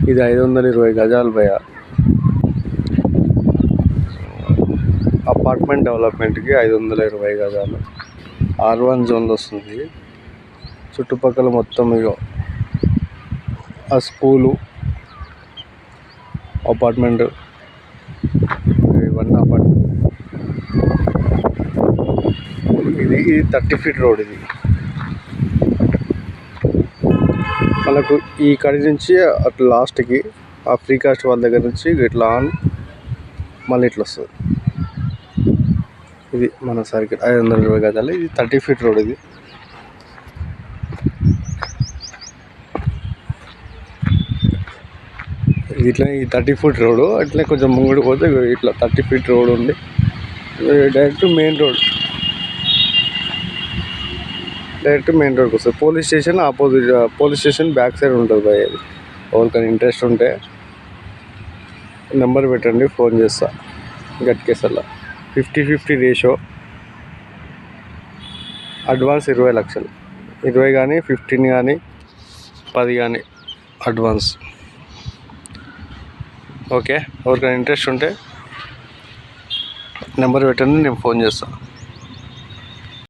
ఇది 520 గజాలు భయ. అపార్ట్మెంట్ డెవలప్మెంట్కి 520 గజాలు. R1 జోన్లో వస్తుంది. చుట్టుపక్కల మొత్తం ఇగో ఆ స్కూలు, అపార్ట్మెంట్, ఇవన్నీ అపార్ట్మెంట్. ఇది 30 feet రోడ్. ఇది మనకు ఈ కడి నుంచి అట్లా లాస్ట్కి ఆ ఫ్రీ కాస్ట్ వాళ్ళ దగ్గర నుంచి ఇట్లా ఆన్ మళ్ళీ ఇట్లా వస్తుంది. ఇది మన సర్కిల్ 520 గజాలు. ఇది 30 feet రోడ్. ఇది ఇట్లా ఈ 30 feet రోడ్ అట్లే కొంచెం ముంగడికి పోతే ఇట్లా 30 feet రోడ్ ఉంది. డైరెక్ట్ మెయిన్ రోడ్కి వస్తుంది. Police station opposite, police station back side ఉంటుంది భయ్. అది ఎవరికైనా ఇంట్రెస్ట్ ఉంటే నెంబర్ పెట్టండి, ఫోన్ చేస్తా. గట్కేసల్లా 50-50 రేషియో. అడ్వాన్స్ 20 లక్షలు. 20 కానీ 15 కానీ 10 కానీ అడ్వాన్స్. ఓకే, ఎవరికైనా ఇంట్రెస్ట్ ఉంటే నెంబర్ పెట్టండి, నేను ఫోన్ చేస్తాను.